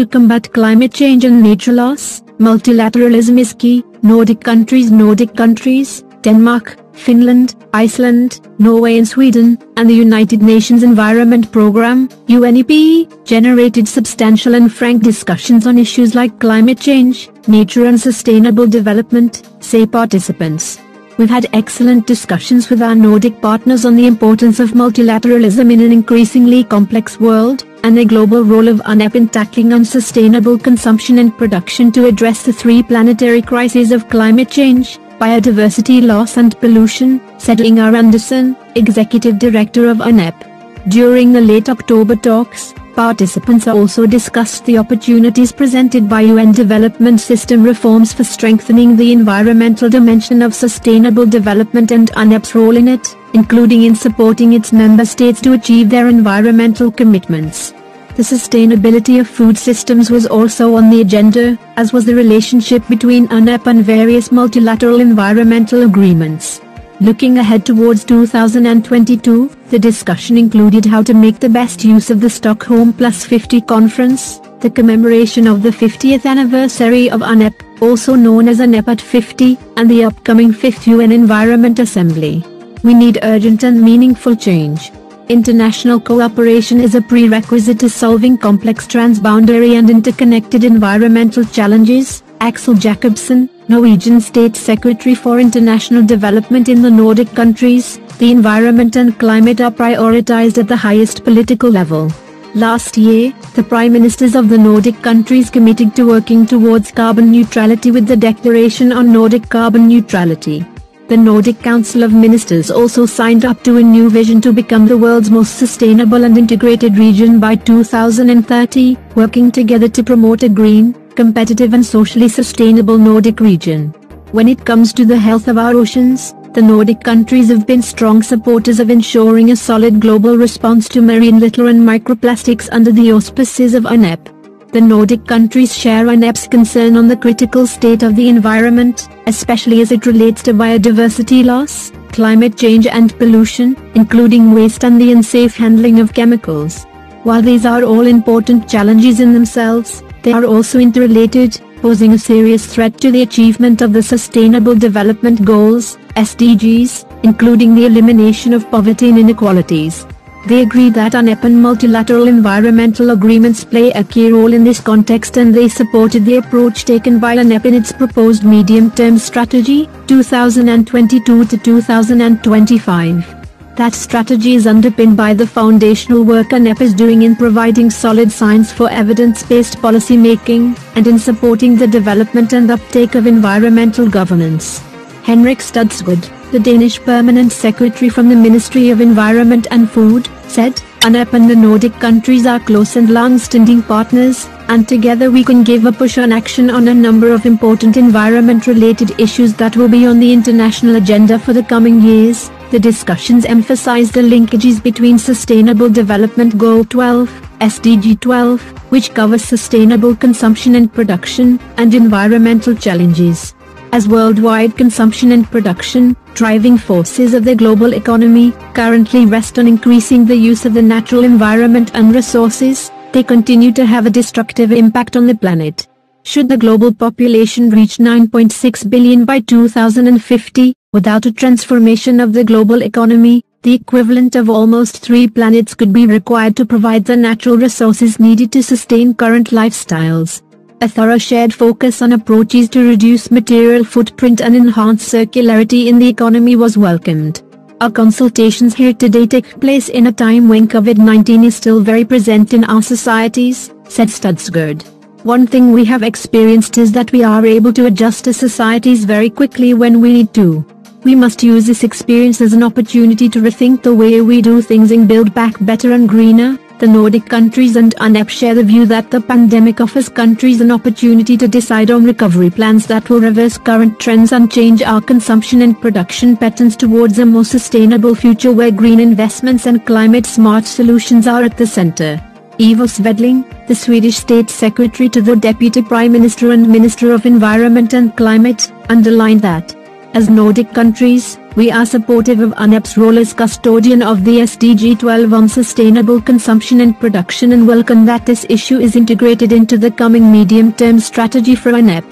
To combat climate change and nature loss, multilateralism is key. Nordic countries, Denmark, Finland, Iceland, Norway and Sweden, and the United Nations Environment Programme, UNEP, generated substantial and frank discussions on issues like climate change, nature and sustainable development, say participants. We've had excellent discussions with our Nordic partners on the importance of multilateralism in an increasingly complex world, and the global role of UNEP in tackling unsustainable consumption and production to address the three planetary crises of climate change, biodiversity loss and pollution, said Ingar Anderson, Executive Director of UNEP. During the late October talks, participants also discussed the opportunities presented by UN Development System reforms for strengthening the environmental dimension of sustainable development and UNEP's role in it, including in supporting its member states to achieve their environmental commitments. The sustainability of food systems was also on the agenda, as was the relationship between UNEP and various multilateral environmental agreements. Looking ahead towards 2022, the discussion included how to make the best use of the Stockholm Plus 50 conference, the commemoration of the 50th anniversary of UNEP, also known as UNEP at 50, and the upcoming 5th UN Environment Assembly. We need urgent and meaningful change. International cooperation is a prerequisite to solving complex transboundary and interconnected environmental challenges, Axel Jacobsen, Norwegian State Secretary for International Development in the Nordic countries. The environment and climate are prioritized at the highest political level. Last year, the Prime Ministers of the Nordic countries committed to working towards carbon neutrality with the Declaration on Nordic Carbon Neutrality. The Nordic Council of Ministers also signed up to a new vision to become the world's most sustainable and integrated region by 2030, working together to promote a green, competitive and socially sustainable Nordic region. When it comes to the health of our oceans, the Nordic countries have been strong supporters of ensuring a solid global response to marine litter and microplastics under the auspices of UNEP. The Nordic countries share UNEP's concern on the critical state of the environment, especially as it relates to biodiversity loss, climate change and pollution, including waste and the unsafe handling of chemicals. While these are all important challenges in themselves, they are also interrelated, posing a serious threat to the achievement of the Sustainable Development Goals, SDGs, including the elimination of poverty and inequalities. They agree that UNEP and multilateral environmental agreements play a key role in this context, and they supported the approach taken by UNEP in its proposed medium-term strategy, 2022 to 2025. That strategy is underpinned by the foundational work UNEP is doing in providing solid science for evidence-based policy making, and in supporting the development and uptake of environmental governance. Henrik Studsgaard, the Danish Permanent Secretary from the Ministry of Environment and Food, said, UNEP and the Nordic countries are close and long-standing partners, and together we can give a push on action on a number of important environment-related issues that will be on the international agenda for the coming years. The discussions emphasize the linkages between Sustainable Development Goal 12, SDG 12, which covers sustainable consumption and production, and environmental challenges. As worldwide consumption and production, driving forces of the global economy, currently rest on increasing the use of the natural environment and resources, they continue to have a destructive impact on the planet. Should the global population reach 9.6 billion by 2050, without a transformation of the global economy, the equivalent of almost 3 planets could be required to provide the natural resources needed to sustain current lifestyles. A thorough shared focus on approaches to reduce material footprint and enhance circularity in the economy was welcomed. Our consultations here today take place in a time when COVID-19 is still very present in our societies, said Studsgaard. One thing we have experienced is that we are able to adjust to societies very quickly when we need to. We must use this experience as an opportunity to rethink the way we do things and build back better and greener. The Nordic countries and UNEP share the view that the pandemic offers countries an opportunity to decide on recovery plans that will reverse current trends and change our consumption and production patterns towards a more sustainable future where green investments and climate-smart solutions are at the center. Eva Svedling, the Swedish State Secretary to the Deputy Prime Minister and Minister of Environment and Climate, underlined that As Nordic countries, we are supportive of UNEP's role as custodian of the SDG 12 on sustainable consumption and production and welcome that this issue is integrated into the coming medium-term strategy for UNEP.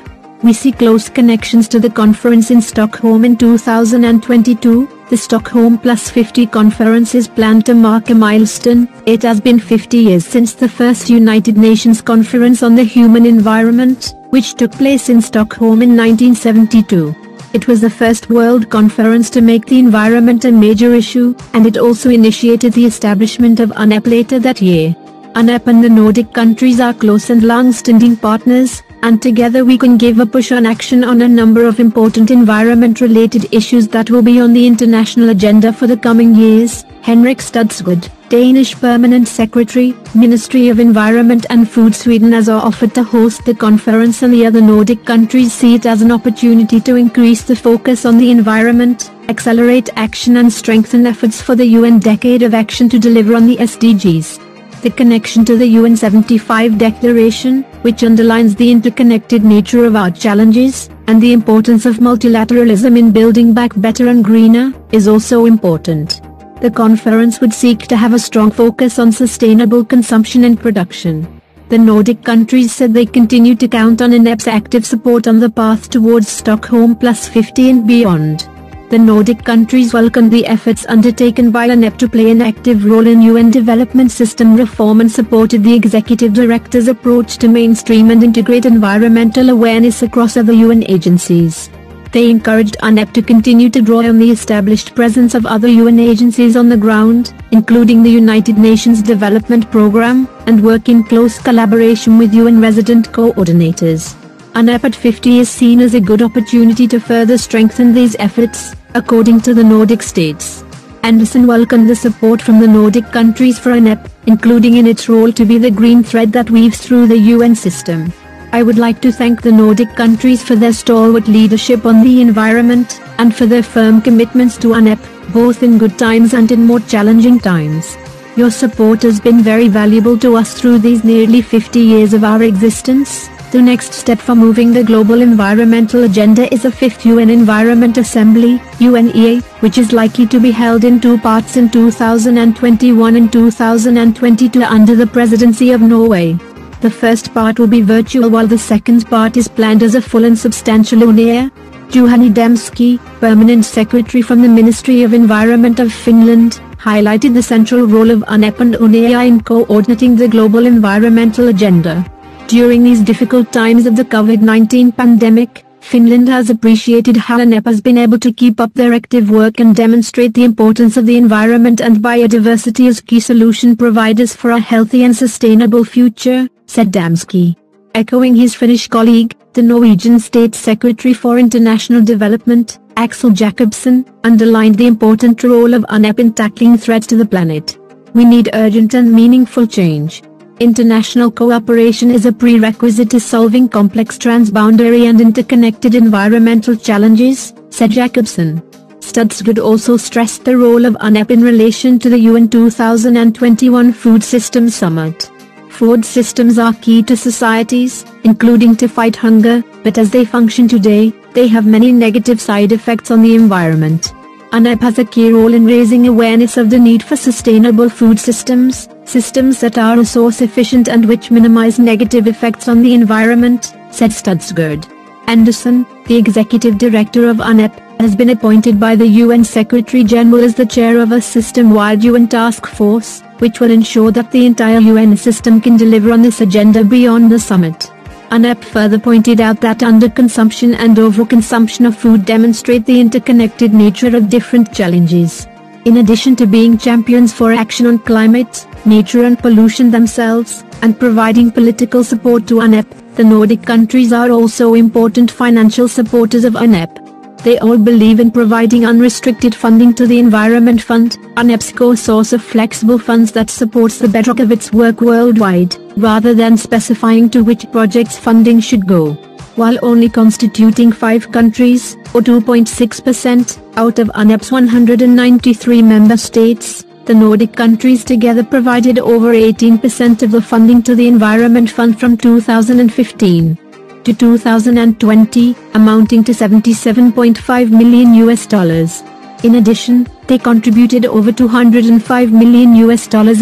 We see close connections to the conference in Stockholm in 2022. The Stockholm Plus 50 conference is planned to mark a milestone. It has been 50 years since the first United Nations Conference on the Human Environment, which took place in Stockholm in 1972. It was the first world conference to make the environment a major issue, and it also initiated the establishment of UNEP later that year. UNEP and the Nordic countries are close and long-standing partners, and together we can give a push on action on a number of important environment-related issues that will be on the international agenda for the coming years. Henrik Studsgård, Danish Permanent Secretary, Ministry of Environment and Food Sweden has offered to host the conference and the other Nordic countries see it as an opportunity to increase the focus on the environment, accelerate action and strengthen efforts for the UN Decade of Action to deliver on the SDGs. The connection to the UN 75 Declaration, which underlines the interconnected nature of our challenges, and the importance of multilateralism in building back better and greener, is also important. The conference would seek to have a strong focus on sustainable consumption and production. The Nordic countries said they continue to count on UNEP's active support on the path towards Stockholm Plus 50 and beyond. The Nordic countries welcomed the efforts undertaken by UNEP to play an active role in UN development system reform and supported the executive director's approach to mainstream and integrate environmental awareness across other UN agencies. They encouraged UNEP to continue to draw on the established presence of other UN agencies on the ground, including the United Nations Development Programme, and work in close collaboration with UN resident coordinators. UNEP at 50 is seen as a good opportunity to further strengthen these efforts, according to the Nordic states. Anderson welcomed the support from the Nordic countries for UNEP, including in its role to be the green thread that weaves through the UN system. I would like to thank the Nordic countries for their stalwart leadership on the environment, and for their firm commitments to UNEP, both in good times and in more challenging times. Your support has been very valuable to us through these nearly 50 years of our existence. The next step for moving the global environmental agenda is a 5th UN Environment Assembly, UNEA, which is likely to be held in two parts in 2021 and 2022 under the presidency of Norway. The first part will be virtual while the second part is planned as a full and substantial UNEA. Juhani Demski, Permanent Secretary from the Ministry of Environment of Finland, highlighted the central role of UNEP and UNEA in coordinating the global environmental agenda. During these difficult times of the COVID-19 pandemic, Finland has appreciated how UNEP has been able to keep up their active work and demonstrate the importance of the environment and biodiversity as key solution providers for a healthy and sustainable future, said Damski. Echoing his Finnish colleague, the Norwegian State Secretary for International Development, Axel Jacobsen, underlined the important role of UNEP in tackling threats to the planet. We need urgent and meaningful change. International cooperation is a prerequisite to solving complex transboundary and interconnected environmental challenges, said Jacobsen. Studsgård also stressed the role of UNEP in relation to the UN 2021 Food Systems Summit. Food systems are key to societies, including to fight hunger, but as they function today, they have many negative side effects on the environment. UNEP has a key role in raising awareness of the need for sustainable food systems, systems that are resource efficient and which minimize negative effects on the environment, said Studsgård. Anderson, the executive director of UNEP, has been appointed by the UN Secretary General as the chair of a system-wide UN task force, which will ensure that the entire UN system can deliver on this agenda beyond the summit. UNEP further pointed out that underconsumption and overconsumption of food demonstrate the interconnected nature of different challenges. In addition to being champions for action on climate, nature and pollution themselves, and providing political support to UNEP, the Nordic countries are also important financial supporters of UNEP. They all believe in providing unrestricted funding to the Environment Fund, UNEP's core source of flexible funds that supports the bedrock of its work worldwide, rather than specifying to which projects funding should go. While only constituting 5 countries, or 2.6%, out of UNEP's 193 member states, the Nordic countries together provided over 18% of the funding to the Environment Fund from 2015. to 2020, amounting to $77.5 million. In addition, they contributed over $205 million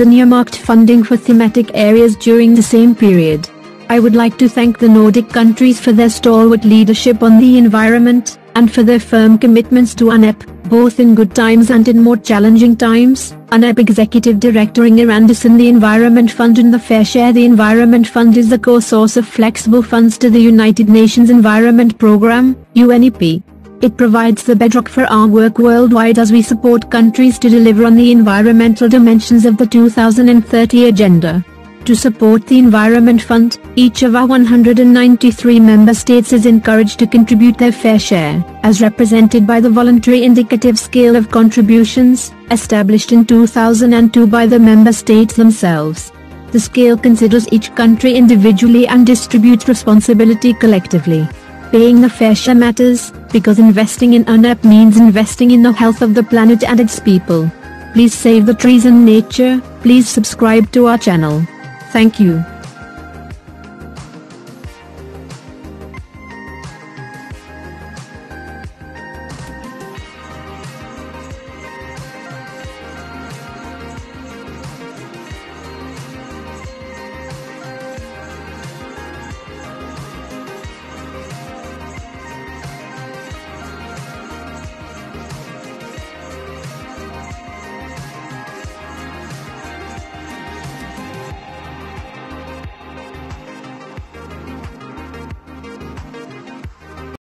in earmarked funding for thematic areas during the same period. I would like to thank the Nordic countries for their stalwart leadership on the environment, and for their firm commitments to UNEP, both in good times and in more challenging times. UNEP Executive Director Inger Anderson. The Environment Fund and the Fair Share. The Environment Fund is the core source of flexible funds to the United Nations Environment Programme, UNEP. It provides the bedrock for our work worldwide as we support countries to deliver on the environmental dimensions of the 2030 Agenda. To support the Environment Fund, each of our 193 member states is encouraged to contribute their fair share, as represented by the voluntary indicative scale of contributions, established in 2002 by the member states themselves. The scale considers each country individually and distributes responsibility collectively. Paying the fair share matters, because investing in UNEP means investing in the health of the planet and its people. Please save the trees and nature. Please subscribe to our channel. Thank you.